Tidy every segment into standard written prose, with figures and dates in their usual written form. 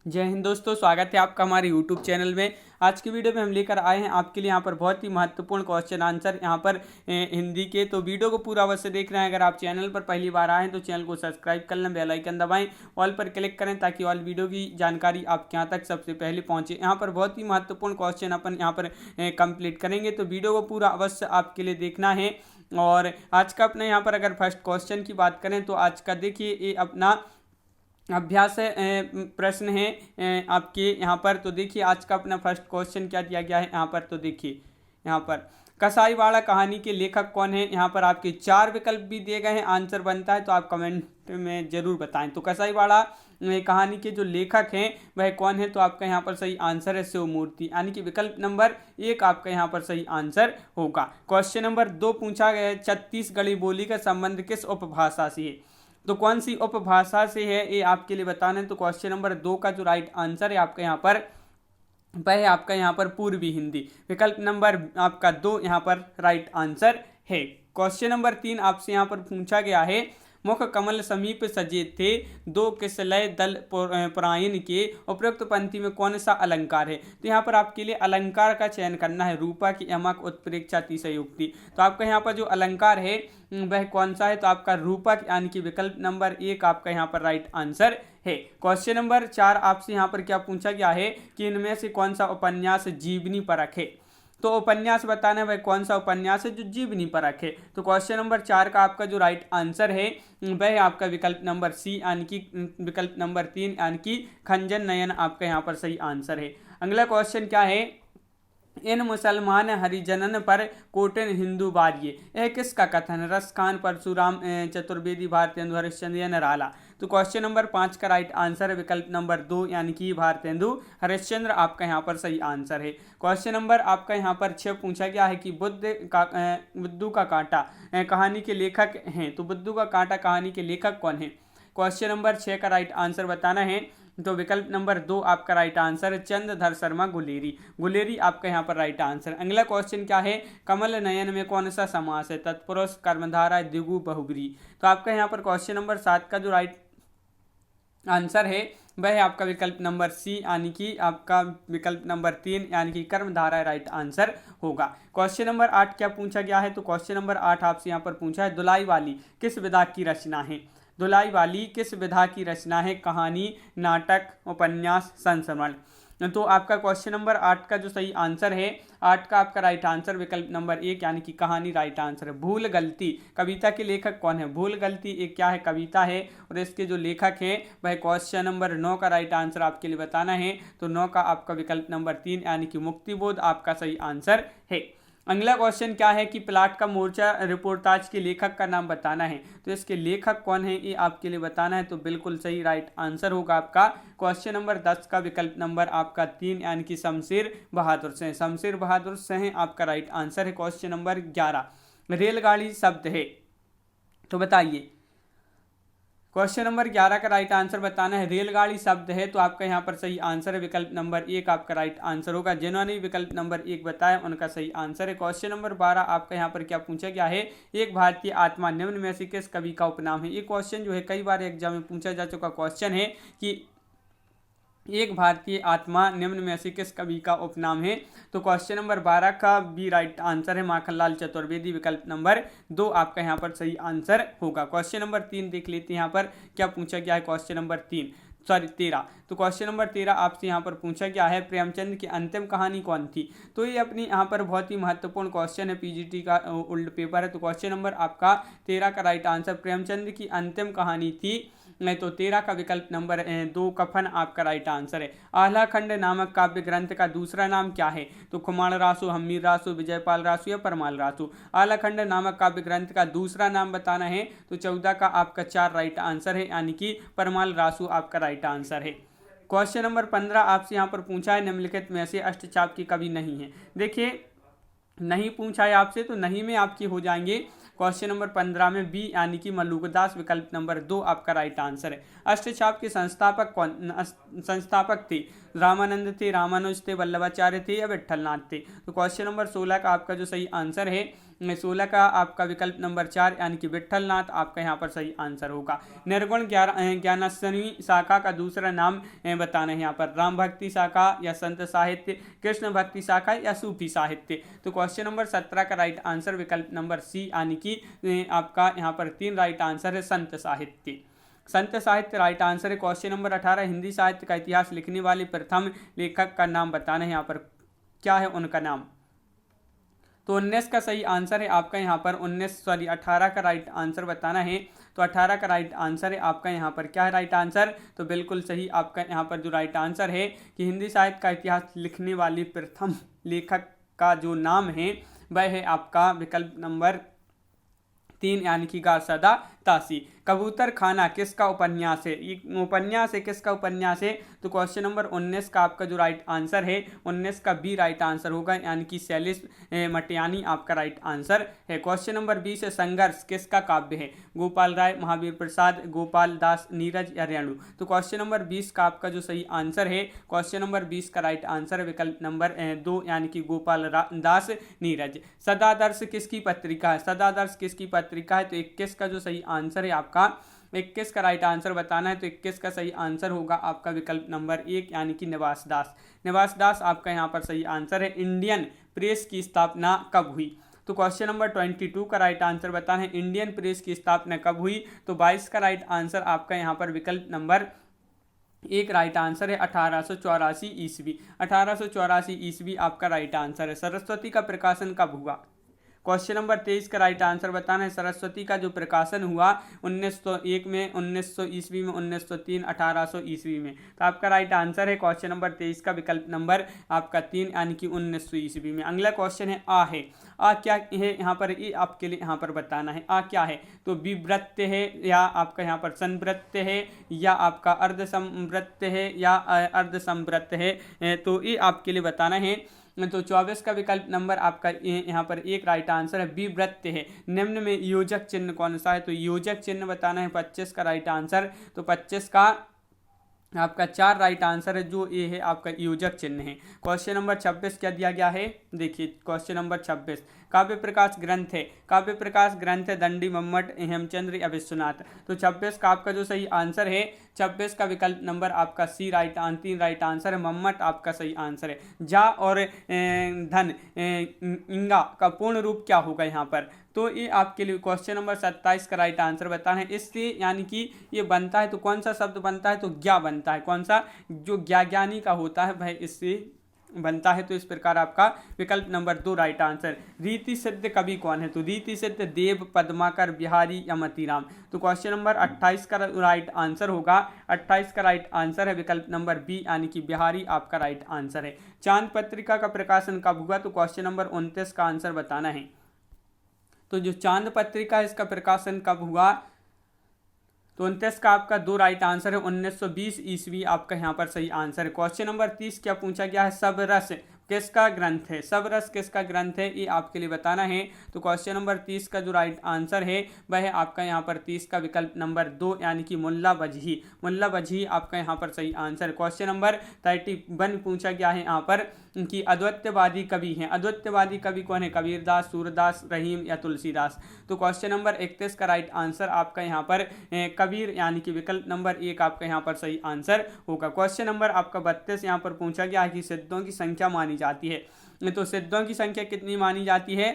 जय हिंद दोस्तों, स्वागत है आपका हमारे YouTube चैनल में। आज की वीडियो में हम लेकर आए हैं आपके लिए यहाँ पर बहुत ही महत्वपूर्ण क्वेश्चन आंसर यहाँ पर हिंदी के। तो वीडियो को पूरा अवश्य देख रहे हैं। अगर आप चैनल पर पहली बार आए हैं तो चैनल को सब्सक्राइब कर लें, बेल आइकन दबाएं, ऑल पर क्लिक करें ताकि ऑल वीडियो की जानकारी आपके यहाँ तक सबसे पहले पहुँचे। यहाँ पर बहुत ही महत्वपूर्ण क्वेश्चन अपन यहाँ पर कंप्लीट करेंगे, तो वीडियो को पूरा अवश्य आपके लिए देखना है। और आज का अपने यहाँ पर अगर फर्स्ट क्वेश्चन की बात करें तो आज का देखिए ये अपना अभ्यास प्रश्न है आपके यहाँ पर। तो देखिए आज का अपना फर्स्ट क्वेश्चन क्या दिया गया है यहाँ पर। तो देखिए यहाँ पर कसाईवाड़ा कहानी के लेखक कौन है। यहाँ पर आपके 4 विकल्प भी दिए गए हैं, आंसर बनता है तो आप कमेंट में जरूर बताएं। तो कसाईवाड़ा कहानी के जो लेखक हैं वह कौन है, तो आपका यहाँ पर सही आंसर है शिव मूर्ति, यानी कि विकल्प नंबर 1 आपका यहाँ पर सही आंसर होगा। क्वेश्चन नंबर 2 पूछा गया है, छत्तीसगढ़ी बोली का संबंध किस उपभाषा से है। तो कौन सी उपभाषा से है ये आपके लिए बताना है। तो क्वेश्चन नंबर 2 का जो राइट आंसर है आपका यहाँ पर वह है आपका यहाँ पर पूर्वी हिंदी। विकल्प नंबर आपका 2 यहाँ पर राइट आंसर है। क्वेश्चन नंबर 3 आपसे यहाँ पर पूछा गया है, मुख कमल समीप सजे थे दो किसलय दल परायण के उपयुक्त पंक्ति में कौन सा अलंकार है। तो यहाँ पर आपके लिए अलंकार का चयन करना है, रूपा की यमक उत्प्रेक्षा तिशयोक्ति। तो आपका यहाँ पर जो अलंकार है वह कौन सा है, तो आपका रूपक, यानी कि विकल्प नंबर 1 आपका यहाँ पर राइट आंसर है। क्वेश्चन नंबर 4 आपसे यहाँ पर क्या पूछा गया है कि इनमें से कौन सा उपन्यास जीवनी परक है। तो उपन्यास बताना है वह कौन सा उपन्यास है जो जीवनी परक है। तो क्वेश्चन नंबर 4 का आपका जो राइट आंसर है वह आपका विकल्प नंबर सी, यानी कि विकल्प नंबर 3 यानी कि खंजन नयन आपका यहाँ पर सही आंसर है। अगला क्वेश्चन क्या है, इन मुसलमान हरिजनन पर कोटिन हिंदू बारिये, यह किसका कथन। रसखान, परशुराम चतुर्वेदी, भारतेंदु हरिश्चंद्र या नराला। तो क्वेश्चन नंबर 5 का राइट आंसर है विकल्प नंबर 2 यानी कि भारतेंदु हरिश्चंद्र आपका यहाँ पर सही आंसर है। क्वेश्चन नंबर आपका यहाँ पर 6 पूछा गया है कि बुद्धू का कांटा कहानी के लेखक हैं। तो बुद्धू का कांटा कहानी के लेखक कौन है। क्वेश्चन नंबर 6 का राइट आंसर बताना है, तो विकल्प नंबर 2 आपका राइट आंसर है चंद्रधर शर्मा गुलेरी। गुलेरी आपका यहाँ पर राइट आंसर। अगला क्वेश्चन क्या है, कमल नयन में कौन सा समास है। तत्पुरुष, कर्मधारा, द्विगु, बहुब्री। तो आपका यहाँ पर क्वेश्चन नंबर 7 का जो राइट आंसर है वह है आपका विकल्प नंबर सी, यानी कि आपका विकल्प नंबर 3 यानी कि कर्मधारा राइट आंसर होगा। क्वेश्चन नंबर 8 क्या पूछा गया है। तो क्वेश्चन नंबर 8 आपसे यहाँ पर पूछा है, दुलाई वाली किस विधा की रचना है। दुलाई वाली किस विधा की रचना है। कहानी, नाटक, उपन्यास, संस्मरण। तो आपका क्वेश्चन नंबर 8 का जो सही आंसर है, 8 का आपका राइट आंसर विकल्प नंबर 1 यानी कि कहानी राइट आंसर है। भूल गलती कविता के लेखक कौन है। भूल गलती एक क्या है, कविता है, और इसके जो लेखक हैं वह क्वेश्चन नंबर 9 का राइट आंसर आपके लिए बताना है। तो 9 का आपका विकल्प नंबर 3 यानी कि मुक्तिबोध आपका सही आंसर है। अगला क्वेश्चन क्या है कि प्लाट का मोर्चा रिपोर्टाज के लेखक का नाम बताना है। तो इसके लेखक कौन है ये आपके लिए बताना है। तो बिल्कुल सही राइट आंसर होगा आपका क्वेश्चन नंबर 10 का विकल्प नंबर आपका 3 यानी कि शमशेर बहादुर सिंह। शमशेर बहादुर सिंह आपका राइट आंसर है। क्वेश्चन नंबर 11 रेलगाड़ी शब्द है, तो बताइए। क्वेश्चन नंबर 11 का राइट आंसर बताना है, रेलगाड़ी शब्द है, तो आपका यहाँ पर सही आंसर है विकल्प नंबर 1 आपका राइट आंसर होगा। जिन्होंने विकल्प नंबर 1 बताया उनका सही आंसर है। क्वेश्चन नंबर 12 आपका यहाँ पर क्या पूछा गया है, एक भारतीय आत्मा निम्न में से किस कवि का उपनाम है। ये क्वेश्चन जो है कई बार एग्जाम में पूछा जा चुका क्वेश्चन है कि एक भारतीय आत्मा निम्न में से किस कवि का उपनाम है। तो क्वेश्चन नंबर 12 का भी राइट आंसर है माखनलाल चतुर्वेदी। विकल्प नंबर 2 आपका यहाँ पर सही आंसर होगा। क्वेश्चन नंबर 3 देख लेते हैं यहाँ पर क्या पूछा गया है। Question number 13। तो क्वेश्चन नंबर 13 आपसे यहाँ पर पूछा गया है, प्रेमचंद की अंतिम कहानी कौन थी। तो ये अपनी यहाँ पर बहुत ही महत्वपूर्ण क्वेश्चन है, पीजीटी का ओल्ड पेपर है। तो क्वेश्चन नंबर आपका 13 का राइट आंसर प्रेमचंद की अंतिम कहानी थी। नहीं तो 13 का विकल्प नंबर 2 कफन आपका राइट आंसर है। आह्लाखंड नामक काव्य ग्रंथ का दूसरा नाम क्या है। तो खुमाण रासु, हम्मीर रासु, विजयपाल रासु या परमाल रासु। आह्लाखंड नामक काव्य ग्रंथ का दूसरा नाम बताना है। तो 14 का आपका 4 राइट आंसर है, यानी कि परमाल रासु आपका राइट आंसर है। क्वेश्चन नंबर 15 आपसे यहाँ पर पूछा है, निम्नलिखित में से अष्टचाप की कवि नहीं है। देखिए नहीं पूछा है आपसे, तो नहीं में आपकी हो जाएंगे क्वेश्चन नंबर 15 में बी यानी कि मल्लुकदास। विकल्प नंबर 2 आपका राइट आंसर है। अष्टचाप के संस्थापक थे रामानंद थे, रामानुज थे, वल्लभाचार्य थे या विट्ठलनाथ थे। तो क्वेश्चन नंबर 16 का आपका जो सही आंसर है 16 का आपका विकल्प नंबर 4 यानी कि विट्ठलनाथ आपका यहाँ पर सही आंसर होगा। निर्गुण ज्ञानाश्रवी शाखा का दूसरा नाम बताना है यहाँ पर, राम भक्ति शाखा या संत साहित्य, कृष्ण भक्ति शाखा या सूफी साहित्य। तो क्वेश्चन नंबर 17 का राइट आंसर विकल्प नंबर सी यानी कि आपका यहाँ पर 3 राइट आंसर है संत साहित्य। संत साहित्य राइट आंसर है। क्वेश्चन नंबर 18 हिंदी साहित्य का इतिहास लिखने वाले प्रथम लेखक का नाम बताना है यहाँ पर, क्या है उनका नाम। तो 19 का सही आंसर है आपका यहाँ पर 18 का राइट आंसर बताना है। तो 18 का राइट आंसर है आपका यहाँ पर, क्या है राइट आंसर, तो बिल्कुल सही आपका यहाँ पर जो राइट आंसर है कि हिंदी साहित्य का इतिहास लिखने वाले प्रथम लेखक का जो नाम है वह है आपका विकल्प नंबर 3 यानी कि गारसदा तासी। कबूतर खाना किसका उपन्यास है, उपन्यास है किसका उपन्यास है, तो क्वेश्चन नंबर 19 का आपका जो राइट आंसर है 19 का बी राइट आंसर होगा यानी कि शैलेश मटियानी आपका राइट आंसर है। क्वेश्चन नंबर 20 है संघर्ष किसका काव्य है, गोपाल राय, महावीर प्रसाद, गोपाल दास, नीरज या रेणु। तो क्वेश्चन नंबर 20 का आपका जो सही आंसर है, क्वेश्चन नंबर 20 का राइट आंसर है विकल्प नंबर 2 यानी कि गोपाल दास, नीरज। सदादर्श किसकी पत्रिका है, सदादर्श किसकी पत्रिका है, तो 21 का जो सही आंसर है आपका 21 का राइट आंसर बताना है। तो 21 का सही आंसर होगा आपका विकल्प नंबर 1 यानी कि निवास दास। निवास दास आपका यहाँ पर सही आंसर है। इंडियन प्रेस की स्थापना कब हुई, तो क्वेश्चन नंबर 22 का राइट आंसर बताना है इंडियन प्रेस की स्थापना कब हुई। तो 22 का राइट आंसर आपका यहाँ पर विकल्प नंबर 1 राइट आंसर है 1884 ईस्वी। 1884 ईस्वी आपका राइट आंसर है। सरस्वती का प्रकाशन कब हुआ, क्वेश्चन नंबर 23 का राइट आंसर बताना है सरस्वती का जो प्रकाशन हुआ 1901 में, 1900 ईस्वी में, 1903, 1800 ईस्वी में। तो आपका राइट आंसर है क्वेश्चन नंबर 23 का विकल्प नंबर आपका 3 यानी कि 1900 ईस्वी में। अगला क्वेश्चन है आ है, आ क्या है यहाँ पर, ये आपके लिए यहाँ पर बताना है आ क्या है, तो विवृत्य है या आपका यहाँ पर संवृत्य है या आपका अर्धसंवृत्य है या अर्धसंवृत्य है, तो ये आपके लिए बताना है। तो 24 का विकल्प नंबर आपका यहाँ पर 1 राइट आंसर है, विवृत्य है। निम्न में योजक चिन्ह कौन सा है, तो योजक चिन्ह बताना है 25 का राइट आंसर। तो 25 का आपका 4 राइट आंसर है, जो ये है आपका योजक चिन्ह है। क्वेश्चन नंबर 26 क्या दिया गया है, देखिए क्वेश्चन नंबर 26 काव्य प्रकाश ग्रंथ है, काव्य प्रकाश ग्रंथ है दंडी मम्मट, हेमचंद्र या विश्वनाथ। तो 26 का आपका जो सही आंसर है 26 का विकल्प नंबर आपका सी राइट 3 राइट आंसर है, मम्मट आपका सही आंसर है। जा और धन इंगा का पूर्ण रूप क्या होगा यहाँ पर, तो ये आपके लिए क्वेश्चन नंबर 27 का राइट आंसर बताना है। इससे यानी कि ये बनता है तो कौन सा शब्द बनता है, तो ज्ञा बनता है, कौन सा, जो ज्ञानी का होता है वह इससे बनता है। तो इस प्रकार आपका विकल्प नंबर 2 राइट आंसर। रीति सिद्ध कवि कौन है, तो रीति सिद्ध देव, पद्माकर, बिहारी या मतीराम। तो क्वेश्चन नंबर 28 का राइट आंसर होगा, 28 का राइट आंसर है विकल्प नंबर बी यानी कि बिहारी आपका राइट आंसर है। चांद पत्रिका का प्रकाशन कब हुआ, तो क्वेश्चन नंबर 29 का आंसर बताना है। तो जो चांद पत्रिका है इसका प्रकाशन कब हुआ, तो 29 का आपका 2 राइट आंसर है, 1920 ईस्वी आपका यहाँ पर सही आंसर है। क्वेश्चन नंबर 30 क्या पूछा गया है, सब रस किसका ग्रंथ है, सब रस किसका ग्रंथ है, ये आपके लिए बताना है। तो क्वेश्चन नंबर 30 का जो राइट आंसर है वह है आपका यहाँ पर 30 का विकल्प नंबर 2 यानी कि मुल्ला वजही। मुल्ला वजही आपका यहाँ पर सही आंसर है। क्वेश्चन नंबर 31 पूछा गया है यहाँ पर कि अद्वैतवादी कवि हैं, अद्वैतवादी कवि कौन है, कबीरदास, सूरदास, रहीम या तुलसीदास। तो क्वेश्चन नंबर 31 का राइट आंसर आपका यहाँ पर कबीर यानी कि विकल्प नंबर 1 आपका यहाँ पर सही आंसर होगा। क्वेश्चन नंबर आपका 32 यहाँ पर पूछा गया है कि सिद्धों की संख्या मानी जाती है, तो सिद्धों की संख्या कितनी मानी जाती है,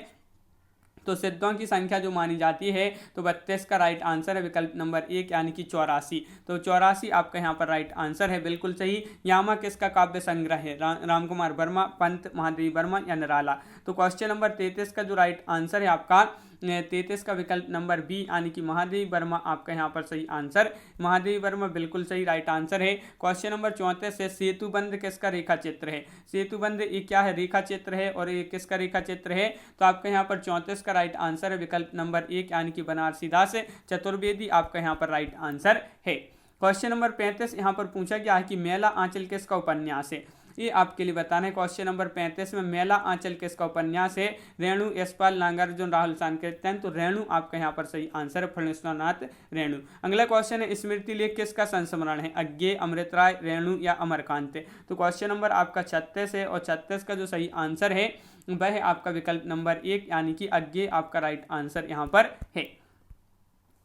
तो सिद्धों की संख्या जो मानी जाती है तो 32 का राइट आंसर है विकल्प नंबर 1 यानी कि 84। तो 84 आपका यहाँ पर राइट आंसर है, बिल्कुल सही। यामा किसका काव्य संग्रह है, राम कुमार वर्मा, पंत, महादेवी वर्मा या निराला। तो क्वेश्चन नंबर 33 का जो राइट आंसर है आपका 33 का विकल्प नंबर बी यानी कि महादेवी वर्मा आपका यहाँ पर सही आंसर, महादेवी वर्मा बिल्कुल सही राइट आंसर है। क्वेश्चन नंबर 34 है सेतुबंध किसका रेखा चित्र है, सेतुबंध ये क्या है, रेखा चित्र है, और ये किसका रेखा चित्र है, तो आपका यहाँ पर 34 का राइट आंसर है विकल्प नंबर 1 यानी कि बनारसी दास चतुर्वेदी आपका यहाँ पर राइट आंसर है। क्वेश्चन नंबर 35 यहाँ पर पूछा गया है कि मेला आंचल किसका उपन्यास है, ये आपके लिए बताना है। क्वेश्चन नंबर 35 में मेला आंचल किसका उपन्यास है? रेणु, यशपाल, नागार्जुन, राहुल सांकृत्यन। तो रेणु आपका यहाँ पर सही आंसर है, फणीश्वरनाथ रेणु। अगला क्वेश्चन है स्मृति लेख किसका संस्मरण है? अज्ञे, अमृत राय, रेणु या अमरकांत। तो क्वेश्चन नंबर आपका 36 है और 36 का जो सही आंसर है वह है आपका विकल्प नंबर 1 यानी कि अज्ञे आपका राइट आंसर यहाँ पर है।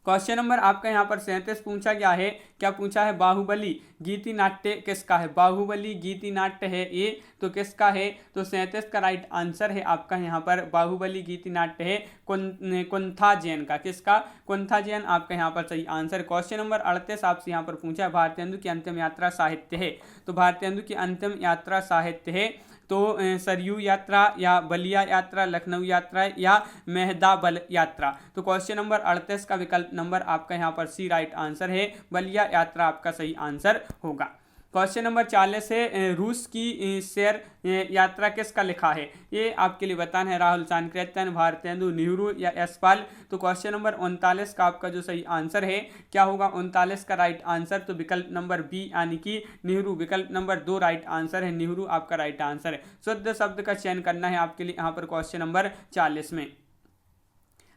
क्वेश्चन नंबर आपका यहाँ पर 37 पूछा गया है। क्या पूछा है? बाहुबली गीति नाट्य किसका है? बाहुबली गीति नाट्य है ये तो किसका है? तो 37 का राइट आंसर है आपका यहाँ पर बाहुबली गीति नाट्य है कुंथा जैन का। किसका? कुंथा जैन आपका यहाँ पर सही आंसर। क्वेश्चन नंबर 38 आपसे यहाँ पर पूछा है भारतेंदु की अंतिम यात्रा साहित्य है। तो भारतेंदु की अंतिम यात्रा साहित्य है तो सरयू यात्रा या बलिया यात्रा, लखनऊ यात्रा या मेहदाबल यात्रा। तो क्वेश्चन नंबर 38 का विकल्प नंबर आपका यहाँ पर सी राइट आंसर है, बलिया यात्रा आपका सही आंसर होगा। क्वेश्चन नंबर 40 है रूस की सैर यात्रा किसका लिखा है? ये आपके लिए बताना है राहुल सांकृत्यन, भारतेंदु, नेहरू या यशपाल। तो क्वेश्चन नंबर 39 का आपका जो सही आंसर है क्या होगा? 39 का राइट आंसर तो विकल्प नंबर बी यानी कि नेहरू। विकल्प नंबर 2 राइट आंसर है, नेहरू आपका राइट आंसर है। शुद्ध शब्द का चयन करना है आपके लिए यहाँ पर क्वेश्चन नंबर 40 में।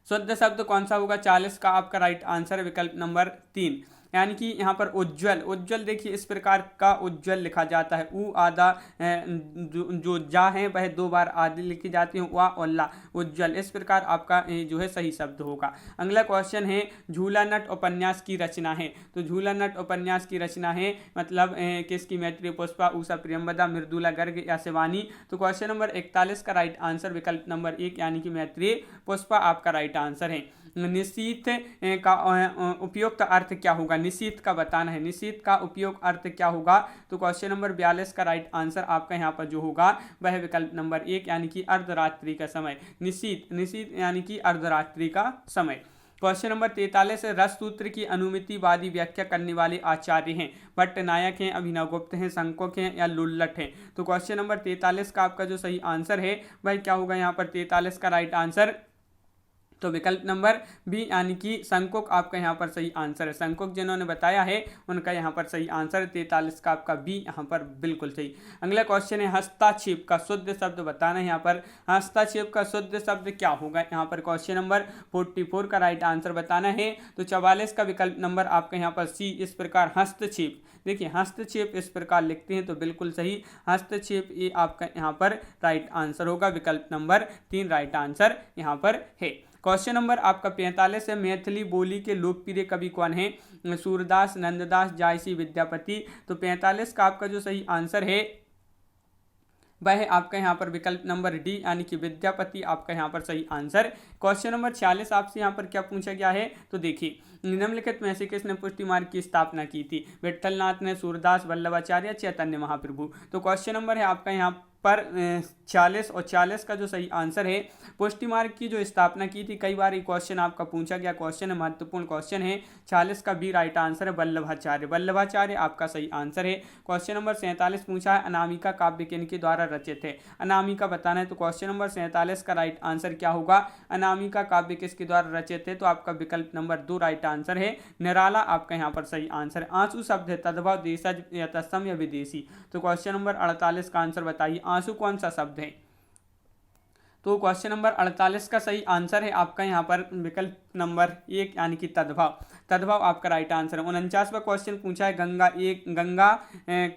शुद्ध शब्द कौन सा होगा? 40 का आपका राइट आंसर है विकल्प नंबर 3 यानी कि यहाँ पर उज्ज्वल। उज्ज्वल देखिए इस प्रकार का उज्ज्वल लिखा जाता है। ऊ आधा जो जा है वह 2 बार आदि लिखी जाती है, वा और ला, उज्ज्वल। इस प्रकार आपका जो है सही शब्द होगा। अगला क्वेश्चन है झूला नट उपन्यास की रचना है। तो झूला नट उपन्यास की रचना है मतलब किसकी? मैत्रेयी पुष्पा, उषा प्रियंवदा, मृदुला गर्ग या शिवानी। तो क्वेश्चन नंबर 41 का राइट आंसर विकल्प नंबर 1 यानी कि मैत्रेयी पुष्पा आपका राइट आंसर है। निशीथ का उपयुक्त अर्थ क्या होगा? निशीथ का बताना है, निशीथ का उपयोग अर्थ क्या होगा? तो क्वेश्चन नंबर 42 का राइट आंसर आपका यहाँ पर जो होगा वह विकल्प नंबर 1 यानी कि अर्धरात्रि का समय। निशीथ, निशीथ यानी कि अर्धरात्रि का समय। क्वेश्चन नंबर 43 है रस सूत्र की अनुमितिवादी व्याख्या करने वाले आचार्य हैं? भट्टनायक हैं, अभिनवगुप्त हैं, संकोक हैं या लुल्लट हैं। तो क्वेश्चन नंबर 43 का आपका जो सही आंसर है वह क्या होगा? यहाँ पर 43 का राइट आंसर तो विकल्प नंबर बी यानी कि संकोक आपका यहाँ पर सही आंसर है। संकोक जिन्होंने बताया है उनका यहाँ पर सही आंसर 43 का आपका बी यहाँ पर बिल्कुल सही। अगला क्वेश्चन है हस्तक्षेप का शुद्ध शब्द बताना है। यहाँ पर हस्तक्षेप का शुद्ध शब्द क्या होगा? यहाँ पर क्वेश्चन नंबर 44 का राइट आंसर बताना है। तो 44 का विकल्प नंबर आपका यहाँ पर सी इस प्रकार हस्तक्षेप। देखिए हस्तक्षेप इस प्रकार लिखते हैं तो बिल्कुल सही हस्तक्षेप ये आपका यहाँ पर राइट आंसर होगा। विकल्प नंबर 3 राइट आंसर यहाँ पर है। क्वेश्चन नंबर आपका 45 है मैथिली बोली के लोकप्रिय कवि कौन है? सूरदास, नंददास, जायसी, विद्यापति। तो 45 का आपका जो सही आंसर है वह है आपका यहाँ पर विकल्प नंबर डी यानी कि विद्यापति आपका यहाँ पर सही आंसर। क्वेश्चन नंबर 46 आपसे यहाँ पर क्या पूछा गया है? तो देखिए निम्नलिखित में से किसने पुष्टि मार्ग की स्थापना की थी? विट्ठलनाथ ने, सूरदास, वल्लभाचार्य, चैतन्य महाप्रभु। तो क्वेश्चन नंबर है आपका यहाँ पर 46 और 40 का जो सही आंसर है पुष्टि मार्ग की जो स्थापना की थी। कई बार ये क्वेश्चन आपका पूछा गया क्वेश्चन है, महत्वपूर्ण क्वेश्चन है। 40 का बी राइट आंसर है वल्लभाचार्य। वल्लभाचार्य आपका सही आंसर है। क्वेश्चन नंबर 47 पूछा है अनामिका काव्य किनके द्वारा रचित है? अनामिका बताना है। तो क्वेश्चन नंबर 47 का राइट आंसर क्या होगा? अनामिका काव्य किसके द्वारा रचित है? तो आपका विकल्प नंबर 2 राइट आंसर है, निराला आपका यहाँ पर सही आंसर है। आंसू शब्द है तद्भव, देशज या तत्सम या विदेशी। तो क्वेश्चन नंबर 48 का आंसर बताइए आंसू कौन सा शब्द है? तो क्वेश्चन नंबर 48 का सही आंसर है आपका यहाँ पर विकल्प नंबर 1 यानी कि तद्भव। तद्भव आपका राइट आंसर है। 49वां क्वेश्चन पूछा है गंगा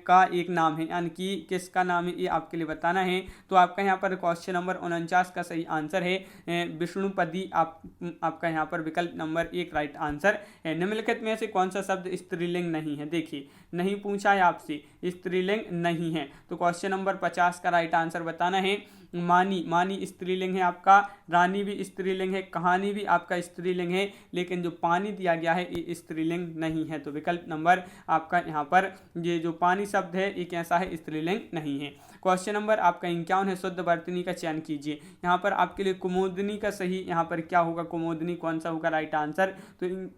का एक नाम है यानी कि किसका नाम है ये आपके लिए बताना है। तो आपका यहाँ पर क्वेश्चन नंबर 49 का सही आंसर है विष्णुपदी आपका यहाँ पर विकल्प नंबर 1 राइट आंसर है। निम्नलिखित में से कौन सा शब्द स्त्रीलिंग नहीं है? देखिए नहीं पूछा है आपसे, स्त्रीलिंग नहीं है। तो क्वेश्चन नंबर 50 का राइट आंसर बताना है मानी। मानी स्त्रीलिंग है आपका, रानी भी स्त्रीलिंग है, कहानी भी आपका स्त्रीलिंग है, लेकिन जो पानी दिया गया है ये स्त्रीलिंग नहीं है। तो विकल्प नंबर आपका यहाँ पर ये जो पानी शब्द है ये कैसा है? स्त्रीलिंग नहीं है। क्वेश्चन नंबर आपका 51 है शुद्ध वर्तनी का चयन कीजिए। यहाँ पर आपके लिए कुमुदनी का सही यहाँ पर क्या होगा? कुमुदनी कौन सा होगा राइट आंसर? तो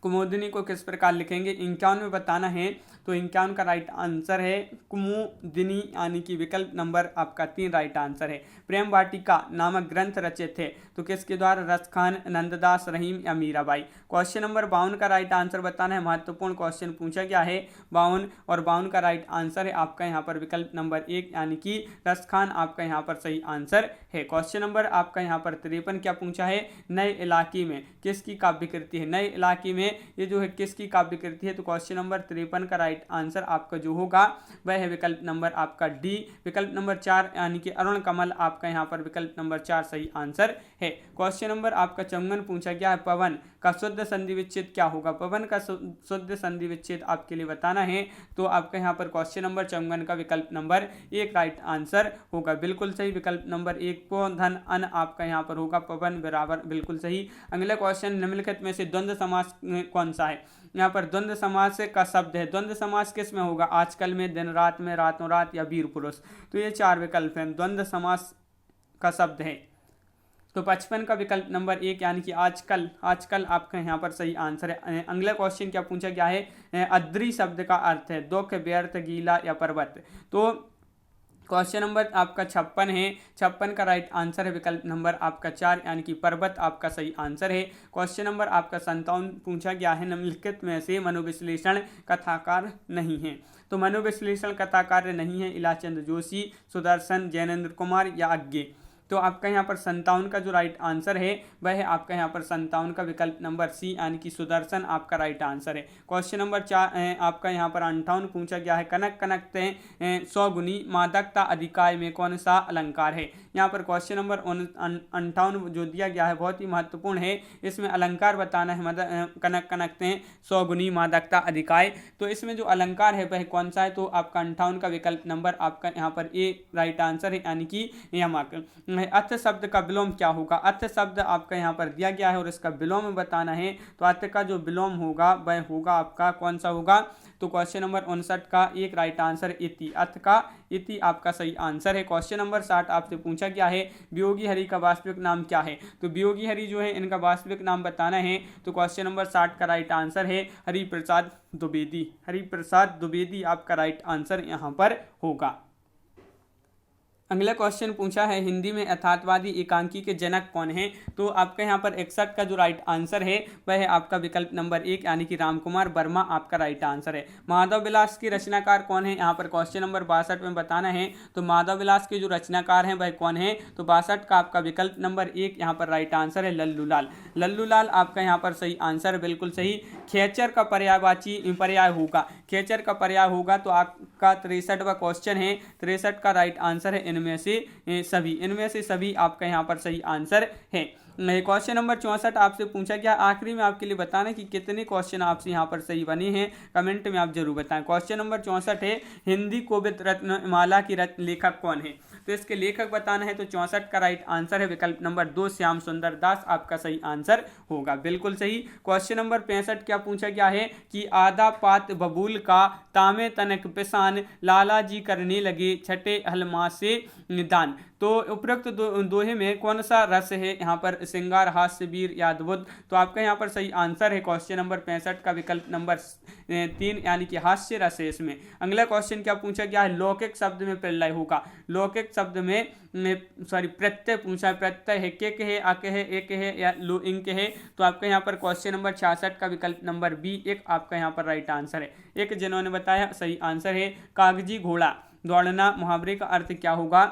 कुमुदनी को किस प्रकार लिखेंगे? 51 में बताना है तो 51 का राइट आंसर है कुमुदिनी यानी कि विकल्प नंबर आपका 3 राइट आंसर है। प्रेम वाटिका नामक ग्रंथ रचे थे तो किसके द्वारा? रस खान, नंददास, रहीम या मीराबाई। क्वेश्चन नंबर 52 का राइट आंसर बताना है, महत्वपूर्ण क्वेश्चन पूछा गया है 52 और 52 का राइट आंसर है आपका यहाँ पर विकल्प नंबर 1 यानी कि रस खान आपका यहाँ पर सही आंसर है। क्वेश्चन नंबर आपका यहाँ पर 53 क्या पूछा है? नए इलाके में किसकी काव्य कृति है? नए इलाके में ये जो है किसकी काव्य कृति है? तो क्वेश्चन नंबर 53 का राइट आंसर आपका जो होगा वह है विकल्प नंबर आपका डी, विकल्प नंबर 4 यानी कि अरुण कमल आपका यहाँ पर विकल्प नंबर 4 सही आंसर है। क्वेश्चन नंबर आपका 54 पूछा गया है, पवन का शुद्ध संधि विच्छेद क्या होगा? पवन का शुद्ध संधि विच्छेद आपके लिए बताना है तो आपका यहाँ पर क्वेश्चन नंबर 54 का विकल्प नंबर 1 राइट आंसर होगा, बिल्कुल सही। विकल्प नंबर 1 को धन अन आपका यहाँ पर होगा, पवन बराबर बिल्कुल सही। अगला क्वेश्चन, निम्नलिखित में से द्वंद्व समास कौन सा है? यहाँ पर द्वंद्व समास का शब्द है, द्वंद्व समास किस में होगा? आजकल में, दिन रात में, रातों रात या वीर पुरुष। तो ये 4 विकल्प हैं, द्वंद्व समास का शब्द है। तो 55 का विकल्प नंबर 1 यानी कि आजकल, आजकल आपका यहाँ पर सही आंसर है। अगला क्वेश्चन क्या पूछा गया है? अद्री शब्द का अर्थ है दुख, व्यर्थ, गीला या पर्वत। तो क्वेश्चन नंबर आपका 56 है, 56 का राइट आंसर है विकल्प नंबर आपका 4 यानी कि पर्वत आपका सही आंसर है। क्वेश्चन नंबर आपका 57 पूछा गया है, निम्नलिखित में से मनोविश्लेषण कथाकार नहीं है। तो मनोविश्लेषण कथाकार नहीं है इलाचंद जोशी, सुदर्शन, जैनेन्द्र कुमार या अज्ञे। तो आपका यहाँ पर 57 का जो राइट आंसर है वह है आपका यहाँ पर 57 का विकल्प नंबर सी यानी कि सुदर्शन आपका राइट आंसर है। क्वेश्चन नंबर 4 आपका यहाँ पर 58 पूछा गया है, कनक कनकते 100 गुनी मादकता अधिकाय में कौन सा अलंकार है? यहाँ पर क्वेश्चन नंबर 58 जो दिया गया है बहुत ही महत्वपूर्ण है, इसमें अलंकार बताना है कनक कनकते 100 गुनी मादकता अधिकाय। तो इसमें जो अलंकार है वह कौन सा है? तो आपका 58 का विकल्प नंबर आपका यहाँ पर ए राइट आंसर है यानी कि यमक। अर्थ शब्द का विलोम क्या होगा? अर्थ शब्द आपका यहाँ पर दिया गया है और इसका विलोम बताना है, तो अर्थ का जो विलोम होगा वह होगा आपका कौन सा होगा? तो क्वेश्चन नंबर 59 का एक राइट आंसर इति, अर्थ का इति आपका सही आंसर है। क्वेश्चन नंबर 60 आपसे पूछा गया है, वियोगी हरि का वास्तविक नाम क्या है? तो वियोगी हरि जो है इनका वास्तविक नाम बताना है, तो क्वेश्चन नंबर 60 का राइट आंसर है हरिप्रसाद द्विवेदी, हरिप्रसाद द्विवेदी आपका राइट आंसर यहाँ पर होगा। अगला क्वेश्चन पूछा है, हिंदी में यथार्थवादी एकांकी के जनक कौन है? तो आपका यहाँ पर 61 का जो राइट आंसर है वह है आपका विकल्प नंबर 1 यानी कि रामकुमार वर्मा आपका राइट आंसर है। माधव विलास की रचनाकार कौन है? यहाँ पर क्वेश्चन नंबर 62 में बताना है, तो माधव विलास के जो रचनाकार हैं वह कौन है? तो 62 का आपका विकल्प नंबर 1 यहाँ पर राइट आंसर है लल्लूलाल, लल्लूलाल आपका यहाँ पर सही आंसर, बिल्कुल सही। खेचर का पर्यायवाची पर्याय होगा, खेचर का पर्याय होगा, तो आपका 63वां क्वेश्चन है, 63 का राइट आंसर है इनमें से सभी आपका यहाँ पर सही आंसर है। क्वेश्चन नंबर 64 आपसे पूछा गया, आखिरी में आपके लिए बताना कि कितने क्वेश्चन आपसे यहाँ पर सही बने हैं, कमेंट में आप जरूर बताएं। क्वेश्चन नंबर 64 है, हिंदी कोविद रत्नमाला की लेखक कौन है? तो इसके लेखक बताना है, तो 64 का राइट आंसर है विकल्प नंबर 2 श्याम सुंदर दास आपका सही आंसर होगा, बिल्कुल सही। क्वेश्चन नंबर 65 क्या पूछा गया है कि आधा पात बबूल का तामे तनक पिसान लाला जी करने लगे छठे हलमा से निदान। तो उपरोक्त दोहे में कौन सा रस है? यहाँ पर श्रृंगार, हास्य, वीर या अद्भुत। तो आपका यहाँ पर सही आंसर है क्वेश्चन नंबर 65 का विकल्प नंबर 3 यानी कि हास्य रस है इसमें। अगला क्वेश्चन क्या पूछा गया है, लौकिक शब्द में प्रलय होगा, लौकिक शब्द में प्रत्यय पूछा है, प्रत्यय है के है, आके है, एक है या लो इंक है। तो आपका यहाँ पर क्वेश्चन नंबर 66 का विकल्प नंबर बी एक आपका यहाँ पर राइट आंसर है। एक जिन्होंने बताया सही आंसर है कागजी घोड़ा दौड़ना, मुहावरे का अर्थ क्या होगा?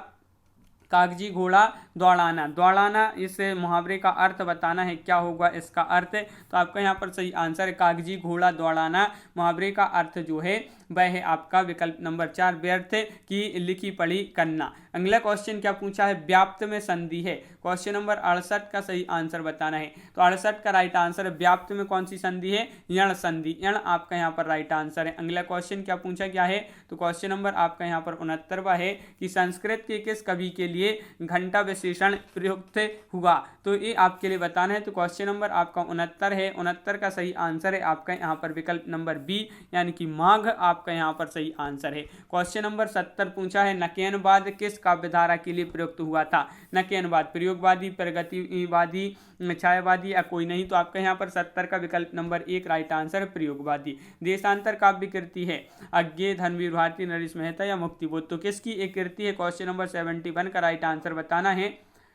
कागजी घोड़ा दौड़ाना, दौड़ाना इस मुहावरे का अर्थ बताना है, क्या होगा इसका अर्थ? तो आपका यहाँ पर सही आंसर है कागजी घोड़ा दौड़ाना, मुहावरे का अर्थ जो है वह है आपका विकल्प नंबर 4 व्यर्थ की लिखी पढ़ी करना। अगला क्वेश्चन क्या पूछा है, व्याप्त में संधि है, क्वेश्चन नंबर 68 का सही आंसर बताना है। तो 68 का राइट आंसर है व्याप्त में कौन सी संधि है? यण संधि, यण आपका यहाँ पर राइट आंसर है। अगला क्वेश्चन क्या पूछा गया है, तो क्वेश्चन नंबर आपका यहाँ पर 69वां है कि संस्कृत के किस कवि के लिए लिए घंटा विशेषण प्रयुक्त हुआ? तो ये आपके लिए बताना है। तो क्वेश्चन नंबर आपका 69 है। 69 का सही आंसर है आपका यहाँ पर विकल्प नंबर बी यानी कि माघ आपका यहाँ पर सही आंसर है। क्वेश्चन नंबर 70 पूछा है नकेनवाद किस काव्यधारा के लिए प्रयुक्त हुआ था? नकेनवाद प्रयोगवादी, प्रगतिवादी, छायावादी या कोई नहीं? तो आपका यहाँ पर 70 का विकल्प नंबर 1 राइट आंसर प्रयोगवादी। देशांतर काव्य कृति है अज्ञे, धनवीर भारती, नरेश मेहता या मुक्तिबोध? तो किसकी एक कृति है? क्वेश्चन नंबर 71 का राइट आंसर बताना है।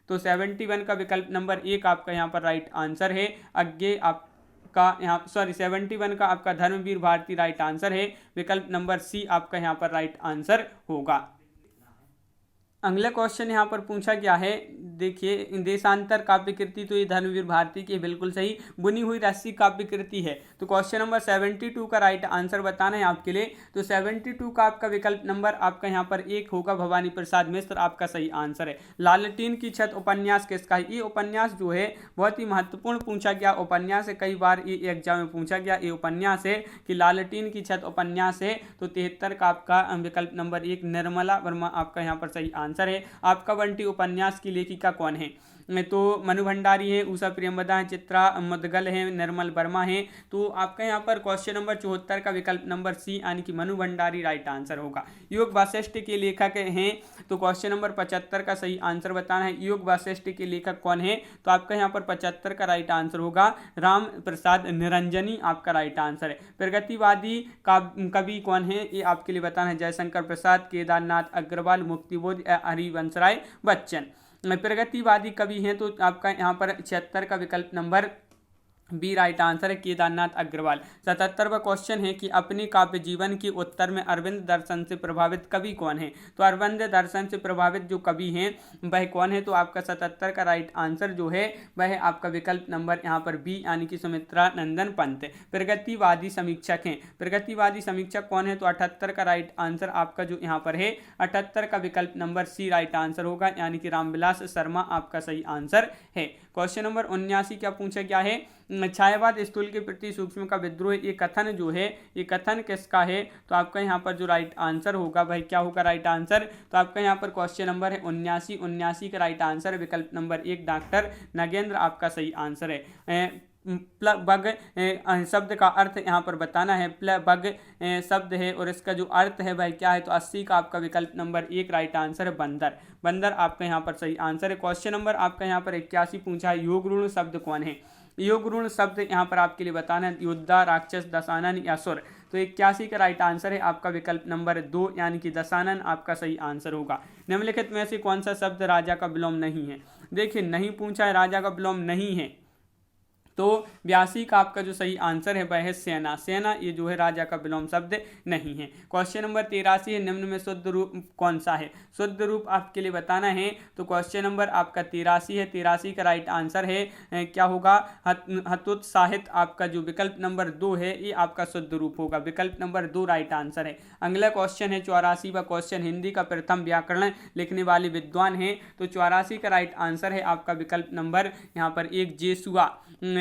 तो 71 का विकल्प नंबर 1 आपका यहाँ पर राइट आंसर है। अज्ञे आपका यहाँ 71 का आपका धर्मवीर भारती राइट आंसर है। विकल्प नंबर सी आपका यहाँ पर राइट आंसर होगा। अगला क्वेश्चन यहाँ पर पूछा गया है, देखिए देशांतर काव्य कृति, तो ये धर्मवीर भारती की बिल्कुल सही बुनी हुई रस्सी काव्य कृति है। तो क्वेश्चन नंबर 72 का राइट आंसर बताना है आपके लिए। तो 72 का आपका विकल्प नंबर आपका यहाँ पर 1 होगा, भवानी प्रसाद मिश्र आपका सही आंसर है। लालटेन की छत उपन्यास किसका है? ये उपन्यास जो है बहुत ही महत्वपूर्ण पूछा गया उपन्यास है, कई बार ये एग्जाम में पूछा गया। ये उपन्यास है कि लालटेन की छत उपन्यास है। तो 73 का आपका विकल्प नंबर 1 निर्मला वर्मा आपका यहाँ पर सही आंसर है। आपका बंटी उपन्यास की लेखिका कौन है? तो मनु भंडारी है, उषा प्रियंवदा है, चित्रा मुदगल है, निर्मल वर्मा है। तो आपका यहाँ पर क्वेश्चन नंबर 74 का विकल्प नंबर सी यानी कि मनु भंडारी राइट आंसर होगा। योग वासिष्ठ के लेखक हैं, तो क्वेश्चन नंबर 75 का सही आंसर बताना है। योग वासिष्ठ के लेखक कौन है? तो आपका यहाँ पर 75 का राइट आंसर होगा राम प्रसाद निरंजनी आपका राइट आंसर है। प्रगतिवादी कवि कौन है? ये आपके लिए बताना है। जयशंकर प्रसाद, केदारनाथ अग्रवाल, मुक्तिबोध, हरिवंशराय बच्चन। प्रगतिवादी कवि हैं तो आपका यहाँ पर 76 का विकल्प नंबर बी राइट आंसर है, केदारनाथ अग्रवाल। 77वां क्वेश्चन है कि अपने काव्य जीवन के उत्तर में अरविंद दर्शन से प्रभावित कवि कौन है? तो अरविंद दर्शन से प्रभावित जो कवि हैं वह कौन है? तो आपका 77 का राइट आंसर जो है वह आपका विकल्प नंबर यहाँ पर बी यानी कि सुमित्रा नंदन पंत। प्रगतिवादी समीक्षक हैं, प्रगतिवादी समीक्षक कौन है? तो 78 का राइट आंसर आपका जो यहाँ पर है 78 का विकल्प नंबर सी राइट आंसर होगा यानी कि रामविलास शर्मा आपका सही आंसर है। क्वेश्चन नंबर 79 क्या पूछा गया है? छायावाद स्थूल के प्रति सूक्ष्म का विद्रोह, ये कथन जो है ये कथन किसका है? तो आपका यहाँ पर जो राइट आंसर होगा वह क्या होगा राइट आंसर? तो आपका यहाँ पर क्वेश्चन नंबर है 79 का राइट आंसर है विकल्प नंबर 1 डॉक्टर नगेंद्र आपका सही आंसर है। प्लबग शब्द का अर्थ यहाँ पर बताना है। प्लबग शब्द है और इसका जो अर्थ है वह क्या है? तो 80 का आपका विकल्प नंबर 1 राइट आंसर है बंदर। बंदर आपका यहाँ पर सही आंसर है। क्वेश्चन नंबर आपका यहाँ पर 81 पूछा है योग ऋण शब्द कौन है? योग ऋण शब्द यहाँ पर आपके लिए बताना है योद्धा, राक्षस, दशानन या असुर। तो 81 का राइट आंसर है आपका विकल्प नंबर 2 यानी कि दशानन आपका सही आंसर होगा। निम्नलिखित में से कौन सा शब्द राजा का विलोम नहीं है? देखिए नहीं पूछा है, राजा का विलोम नहीं है। तो 82 का आपका जो सही आंसर है वह है सेना। सेना ये जो है राजा का विलोम शब्द नहीं है। क्वेश्चन नंबर 83 है निम्न में शुद्ध रूप कौन सा है? शुद्ध रूप आपके लिए बताना है। तो क्वेश्चन नंबर आपका 83 है। 83 का राइट आंसर है क्या होगा? हतोत्साहित आपका जो विकल्प नंबर 2 है ये आपका शुद्ध रूप होगा। विकल्प नंबर 2 राइट आंसर है। अगला क्वेश्चन है 84वां क्वेश्चन, हिंदी का प्रथम व्याकरण लिखने वाले विद्वान हैं। तो 84 का राइट आंसर है आपका विकल्प नंबर यहाँ पर 1 जेसुआ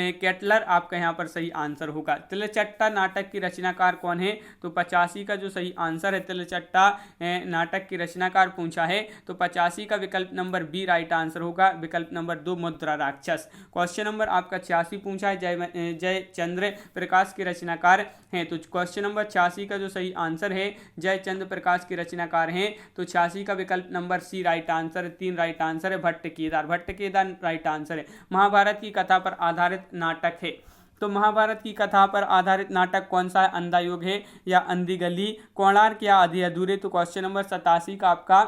केटलर आपका यहाँ पर सही आंसर होगा। तिलचट्टा नाटक की रचनाकार कौन है? तो 85 का जो सही आंसर है तिलचट्टा नाटक की रचनाकार पूछा है तो 85 का विकल्प नंबर बी राइट आंसर होगा। विकल्प नंबर 2 मुद्रा राक्षस। क्वेश्चन नंबर आपका 86 पूछा है जय चंद्र प्रकाश के रचनाकार हैं। तो क्वेश्चन नंबर 86 का जो सही आंसर है जय चंद्र प्रकाश के रचनाकार हैं। तो 86 का विकल्प नंबर सी राइट आंसर है। 3 राइट आंसर है। भट्ट केदार राइट आंसर है। महाभारत की कथा पर आधारित नाटक है। तो महाभारत की कथा पर आधारित नाटक कौन सा है? अंधा युग है या अंधी गली, कोणार्क या आधे अधूरे? तो क्वेश्चन नंबर 87 का आपका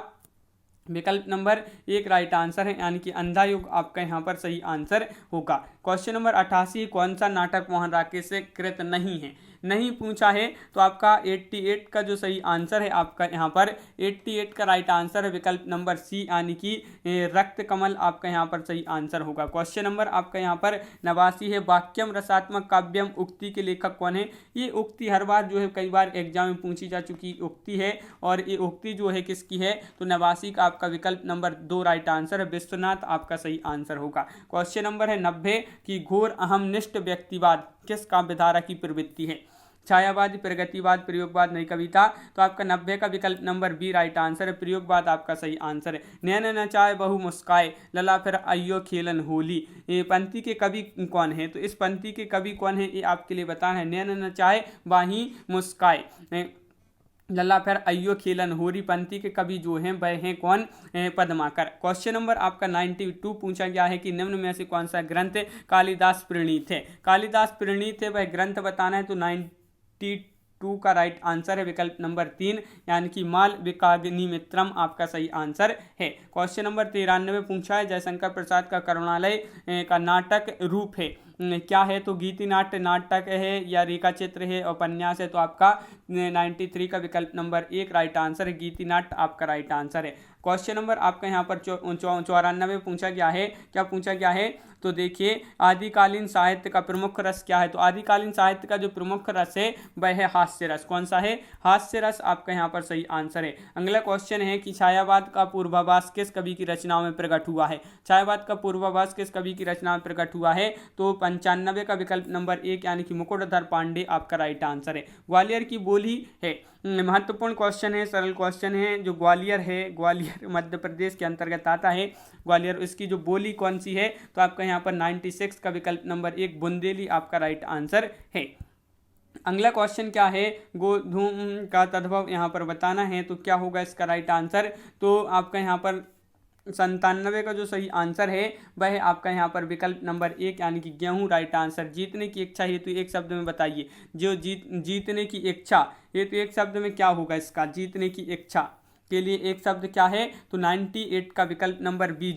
विकल्प नंबर 1 राइट आंसर है यानी कि अंधा युग आपका यहाँ पर सही आंसर होगा। क्वेश्चन नंबर 88 कौन सा नाटक मोहन राकेश से कृत नहीं है? नहीं पूछा है तो आपका 88 का जो सही आंसर है आपका यहाँ पर 88 का राइट आंसर है विकल्प नंबर सी यानी कि रक्त कमल आपका यहाँ पर सही आंसर होगा। क्वेश्चन नंबर आपका यहाँ पर 89 है वाक्यम रसात्मक काव्यम उक्ति के लेखक कौन है? ये उक्ति हर बार जो है कई बार एग्जाम में पूछी जा चुकी उक्ति है और ये उक्ति जो है किसकी है? तो 89 का आपका विकल्प नंबर 2 राइट आंसर है विश्वनाथ आपका सही आंसर होगा। क्वेश्चन नंबर है 90 की घोर अहमनिष्ठ व्यक्तिवाद किस काव्यधारा की प्रवृत्ति है? छायावादी, प्रगतिवाद, प्रयोगवाद, नई कविता। तो आपका 90 का विकल्प नंबर बी राइट आंसर है, प्रयोगवाद आपका सही आंसर है। नैन नचाए बहु मुस्काए, लला फिर अयो खेलन होली, ये पंक्ति के कवि कौन है? तो इस पंक्ति के कवि कौन है ये आपके लिए बताना है। नैन नचाए बाही मुस्काए, लला फिर अयो खेलन होरी पंक्ति के कवि जो हैं वह हैं कौन? पद्माकर। क्वेश्चन नंबर आपका 92 पूछा गया है कि निम्न में से कौन सा ग्रंथ कालिदास प्रणीत है? कालिदास प्रणीत है वह ग्रंथ बताना है। तो 92 का राइट आंसर है विकल्प नंबर 3 यानी कि माल विकाग्निमित्रम आपका सही आंसर है। क्वेश्चन नंबर 93 पूछा है जयशंकर प्रसाद का करुणालय का नाटक रूप है क्या है? तो गीति नाट्य, नाटक है या रेखा चित्र है, उपन्यास है? तो आपका 93 का विकल्प नंबर 1 राइट आंसर है, गीति नाट्य आपका राइट आंसर है। क्वेश्चन नंबर आपका यहाँ पर 94 पूछा गया है। क्या पूछा गया है? तो देखिए आदिकालीन साहित्य का प्रमुख रस क्या है? तो आदिकालीन साहित्य का जो प्रमुख रस है वह है हास्य रस। कौन सा है? हास्य रस आपका यहाँ पर सही आंसर है। अगला क्वेश्चन है कि छायावाद का पूर्वाभास किस कवि की रचनाओं में प्रकट हुआ है? छायावाद का पूर्वाभास किस कवि की रचना में प्रकट हुआ है? तो 95 का विकल्प नंबर 1 यानी कि मुकुटधर पांडे आपका राइट आंसर है। ग्वालियर की बोली है, महत्वपूर्ण क्वेश्चन है, सरल क्वेश्चन है। जो ग्वालियर है, ग्वालियर मध्य प्रदेश के अंतर्गत आता है ग्वालियर, उसकी जो बोली कौन सी है? तो आपका यहाँ पर 96 का विकल्प नंबर 1 बुंदेली आपका राइट आंसर है। अगला क्वेश्चन क्या है? गोधूम का तद्भव यहाँ पर बताना है। तो क्या होगा इसका राइट आंसर? तो आपका यहाँ पर 97 का जो सही आंसर है वह आपका यहाँ पर विकल्प नंबर 1 यानी कि गेहूं राइट आंसर। जीतने की इच्छा हेतु एक शब्द में बताइए। जो जीतने की इच्छा ये तो एक शब्द में क्या होगा इसका? जीतने की इच्छा के लिए एक शब्द क्या है? तो 98 का विकल्प नंबर बी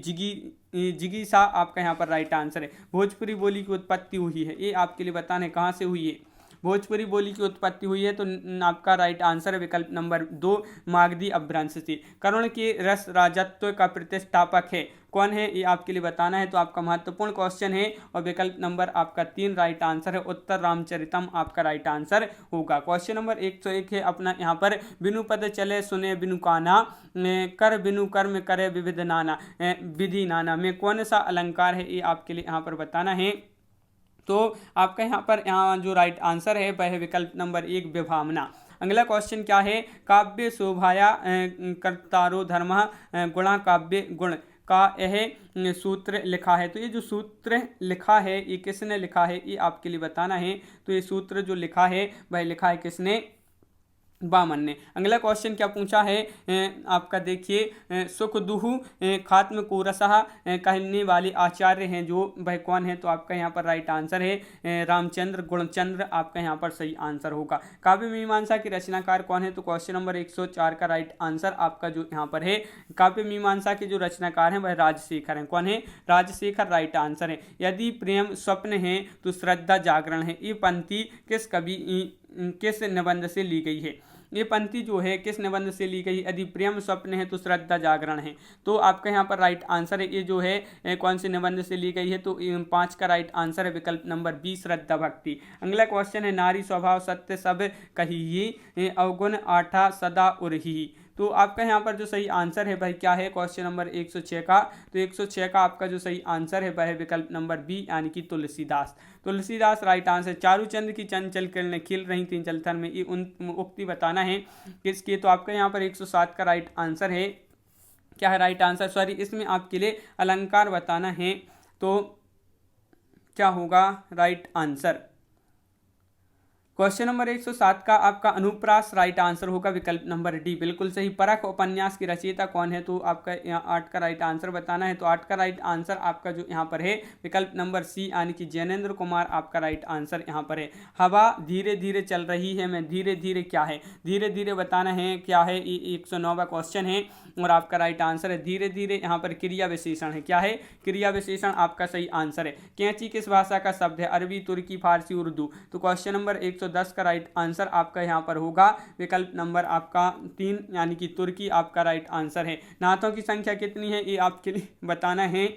जिगीसा आपका यहाँ पर राइट आंसर है। भोजपुरी बोली की उत्पत्ति हुई है, ये आपके लिए बताना है कहाँ से हुई है। भोजपुरी बोली की उत्पत्ति हुई है तो आपका राइट आंसर है विकल्प नंबर 2 मागधी अपभ्रंश से। करुण के रस राजत्व का प्रतिष्ठापक है कौन है? ये आपके लिए बताना है। तो आपका महत्वपूर्ण क्वेश्चन है और विकल्प नंबर आपका 3 राइट आंसर है, उत्तर रामचरितम आपका राइट आंसर होगा। क्वेश्चन नंबर 101 है अपना यहाँ पर, बिनु पद चले सुने बिनु काना, कर बिनु कर्म करे विविध नाना, विधि नाना में कौन सा अलंकार है? ये आपके लिए यहाँ पर बताना है। तो आपका यहाँ जो राइट आंसर है वह है विकल्प नंबर 1 विभावना। अगला क्वेश्चन क्या है? काव्य शोभाया कर्तारो धर्म गुणा काव्य गुण का यह सूत्र लिखा है। तो ये जो सूत्र लिखा है ये किसने लिखा है? ये आपके लिए बताना है। तो ये सूत्र जो लिखा है वह लिखा है किसने? वामन ने। अगला क्वेश्चन क्या पूछा है? आपका देखिए सुख दुहु खात्म को रसहा कहने वाले आचार्य हैं जो वह कौन है? तो आपका यहाँ पर राइट आंसर है रामचंद्र गुणचंद्र आपका यहाँ पर सही आंसर होगा। काव्य मीमांसा के रचनाकार कौन है? तो क्वेश्चन नंबर 104 का राइट आंसर आपका जो यहाँ पर है, काव्य मीमांसा के जो रचनाकार हैं वह राजशेखर हैं। कौन है? राजशेखर राइट आंसर है। यदि प्रेम स्वप्न है तो श्रद्धा जागरण है, ये पंक्ति किस निबंध से ली गई है? ये पंक्ति जो है किस निबंध से ली गई? यदि प्रेम स्वप्न है तो श्रद्धा जागरण है। तो आपका यहाँ पर राइट आंसर है ये जो है कौन से निबंध से ली गई है? तो 5 का राइट आंसर है विकल्प नंबर 20 श्रद्धा भक्ति। अगला क्वेश्चन है नारी स्वभाव सत्य सब कही अवगुण आठा सदा उरही। तो आपका यहाँ पर जो सही आंसर है भाई क्या है? क्वेश्चन नंबर 106 का। तो 106 का आपका जो सही आंसर है वह है विकल्प नंबर बी यानी कि तुलसीदास। Tulsidas right answer. चारूचंद की चंचल किरणें खिल रही थी जलथल में, ये उक्ति बताना है किसकी? तो आपका यहाँ पर 107 का राइट आंसर है। क्या है राइट आंसर? सॉरी, इसमें आपके लिए अलंकार बताना है। तो क्या होगा राइट आंसर? क्वेश्चन नंबर 107 का आपका अनुप्रास राइट आंसर होगा विकल्प नंबर डी, बिल्कुल सही। परख उपन्यास की रचयिता कौन है? तो आपका यहाँ 8 का राइट आंसर बताना है। तो 8 का राइट आंसर आपका जो यहाँ पर है विकल्प नंबर सी यानी कि जैनेन्द्र कुमार आपका राइट आंसर यहाँ पर है। हवा धीरे धीरे चल रही है मैं धीरे धीरे क्या है? धीरे धीरे बताना है क्या है? 109वां क्वेश्चन है और आपका राइट आंसर है धीरे धीरे। यहाँ पर क्रिया विशेषण है, क्या है? क्रिया विशेषण आपका सही आंसर है। कैंची किस भाषा का शब्द है? अरबी, तुर्की, फारसी, उर्दू। तो क्वेश्चन नंबर 110 का राइट आंसर आपका यहाँ पर होगा विकल्प नंबर आपका 3 यानी कि तुर्की आपका राइट आंसर है। नाथों की संख्या कितनी है? ये आपके लिए बताना है।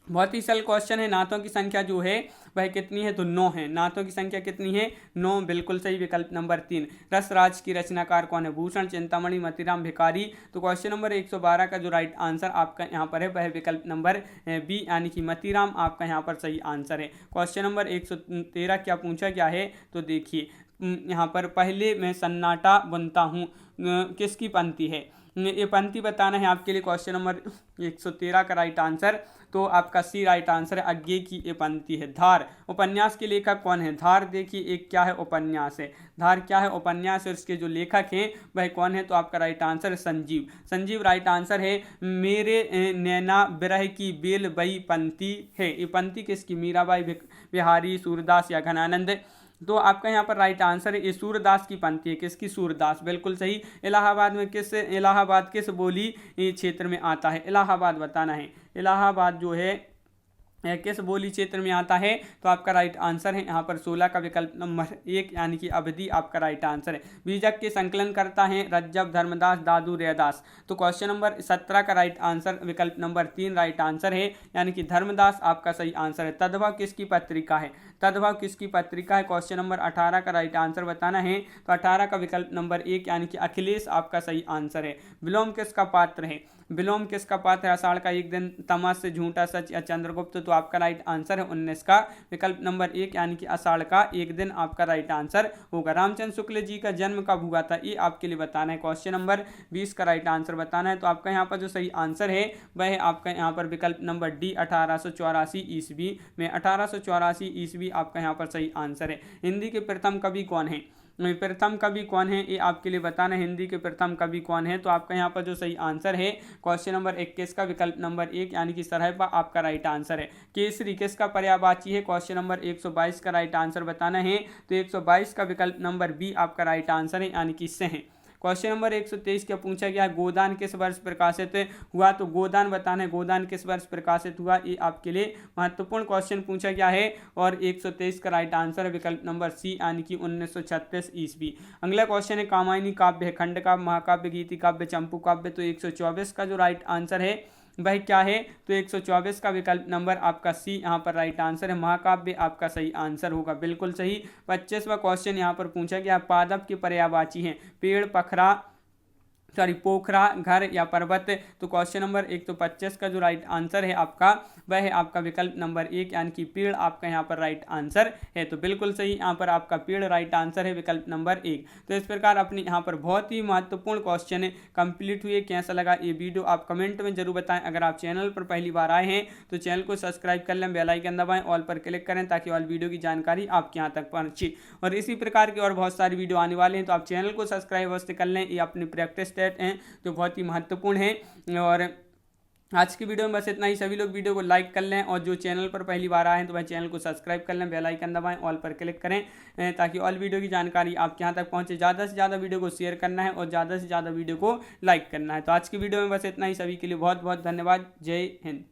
बहुत ही सरल क्वेश्चन है। नाथों की संख्या जो है वह कितनी है? तो 9 है। नाथों की संख्या कितनी है? 9, बिल्कुल सही विकल्प नंबर 3। रसराज की रचनाकार कौन है? भूषण, चिंतामणि, मतीराम, भिखारी। तो क्वेश्चन नंबर 112 का जो राइट आंसर आपका यहाँ पर है वह विकल्प नंबर बी यानी कि मतीराम आपका यहाँ पर सही आंसर है। क्वेश्चन नंबर 113 क्या पूछा गया है? तो देखिए यहाँ पर पहले मैं सन्नाटा बुनता हूँ किसकी पंक्ति है? ये पंक्ति बताना है आपके लिए क्वेश्चन नंबर 113 का राइट आंसर। तो आपका सी राइट आंसर है, आगे की ये पंक्ति है। धार उपन्यास के लेखक कौन है? धार देखिए एक क्या है, उपन्यास है। धार क्या है? उपन्यास है। उसके जो लेखक हैं वह कौन है? तो आपका राइट आंसर है संजीव। संजीव राइट आंसर है। मेरे नैना बिरह की बेल बई पंक्ति है। ये पंक्ति किसकी? मीराबाई, बिहारी, सूरदास या घनानंद? तो आपका यहाँ पर राइट आंसर है ये सूरदास की पंक्ति है। किसकी? सूरदास, बिल्कुल सही। इलाहाबाद किस बोली क्षेत्र में आता है? इलाहाबाद बताना है। इलाहाबाद जो है किस बोली क्षेत्र में आता है? तो आपका राइट आंसर है यहाँ पर 16 का विकल्प नंबर 1 यानी कि अवधि आपका राइट आंसर है। बीजक के संकलन करता है रज्जब, धर्मदास, दादू, रैदास। तो क्वेश्चन नंबर 17 का राइट आंसर विकल्प नंबर 3 राइट आंसर है, यानी कि धर्मदास आपका सही आंसर है। तद्भव किसकी पत्रिका है? तद्भव किसकी पत्रिका है? क्वेश्चन नंबर 18 का राइट आंसर बताना है। तो 18 का विकल्प नंबर 1 यानी कि अखिलेश आपका सही आंसर है। विलोम किसका पात्र है? विलोम किसका पात्र है? आषाढ़ का एक दिन, तमस, झूठा सच या चंद्रगुप्त? तो आपका राइट आंसर है 19 का विकल्प नंबर 1 यानी कि आषाढ़ का एक दिन आपका राइट आंसर होगा। रामचंद्र शुक्ल जी का जन्म कब हुआ था? ये आपके लिए बताना है। क्वेश्चन नंबर 20 का राइट आंसर बताना है। तो आपका यहाँ पर जो सही आंसर है वह है आपका यहाँ पर विकल्प नंबर डी 1884 ईस्वी में। 1884 ईस्वी आपका यहाँ पर सही आंसर है। हिंदी के प्रथम कवि कौन है? प्रथम कवि कौन है ये आपके लिए बताना है। हिंदी के प्रथम कवि कौन है? तो आपका यहाँ पर जो सही आंसर है क्वेश्चन नंबर 21 का विकल्प नंबर 1 यानी कि सरहपा आपका राइट आंसर है। केसरी किसका पर्यायवाची है? क्वेश्चन नंबर 122 का राइट आंसर बताना है। तो 122 का विकल्प नंबर बी आपका राइट आंसर है, यानी कि से है। क्वेश्चन नंबर 123 क्या पूछा गया है? गोदान किस वर्ष प्रकाशित हुआ? तो गोदान बताना है, गोदान किस वर्ष प्रकाशित हुआ, ये आपके लिए महत्वपूर्ण क्वेश्चन पूछा गया है। और 123 का राइट आंसर है विकल्प नंबर सी यानी कि 1936 ईस्वी। अगला क्वेश्चन है कामायनी काव्य, खंड काव्य, महाकाव्य, गीति काव्य, चंपू काव्य। तो 124 का जो राइट आंसर है वह क्या है? तो 124 का विकल्प नंबर आपका सी यहाँ पर राइट आंसर है। महाकाव्य आपका सही आंसर होगा, बिल्कुल सही। 25वां क्वेश्चन यहाँ पर पूछा गया पादप के पर्यायवाची हैं पेड़, पखरा, पोखरा, घर या पर्वत। तो क्वेश्चन नंबर 125 का जो राइट आंसर है आपका वह है आपका विकल्प नंबर 1 यानी कि पेड़ आपका यहाँ पर राइट आंसर है। तो बिल्कुल सही यहाँ पर आपका पेड़ राइट आंसर है विकल्प नंबर 1। तो इस प्रकार अपनी यहाँ पर बहुत ही महत्वपूर्ण क्वेश्चन कंप्लीट हुए। कैसा लगा ये वीडियो आप कमेंट में जरूर बताएं। अगर आप चैनल पर पहली बार आए हैं तो चैनल को सब्सक्राइब कर लें, बेल आइकन दबाएं, ऑल पर क्लिक करें ताकि ऑल वीडियो की जानकारी आपके यहाँ तक पहुँचे। और इसी प्रकार की और बहुत सारी वीडियो आने वाले हैं, तो आप चैनल को सब्सक्राइब अवश्य कर लें। ये अपनी प्रैक्टिस टेस्ट हैं जो बहुत ही महत्वपूर्ण है। और आज की वीडियो में बस इतना ही। सभी लोग वीडियो को लाइक कर लें और जो चैनल पर पहली बार आए हैं तो वह चैनल को सब्सक्राइब कर लें, बेल आइकन दबाएं, ऑल पर क्लिक करें ताकि ऑल वीडियो की जानकारी आपके यहाँ तक पहुँचे। ज़्यादा से ज़्यादा वीडियो को शेयर करना है और ज़्यादा से ज़्यादा वीडियो को लाइक करना है। तो आज की वीडियो में बस इतना ही। सभी के लिए बहुत बहुत धन्यवाद। जय हिंद।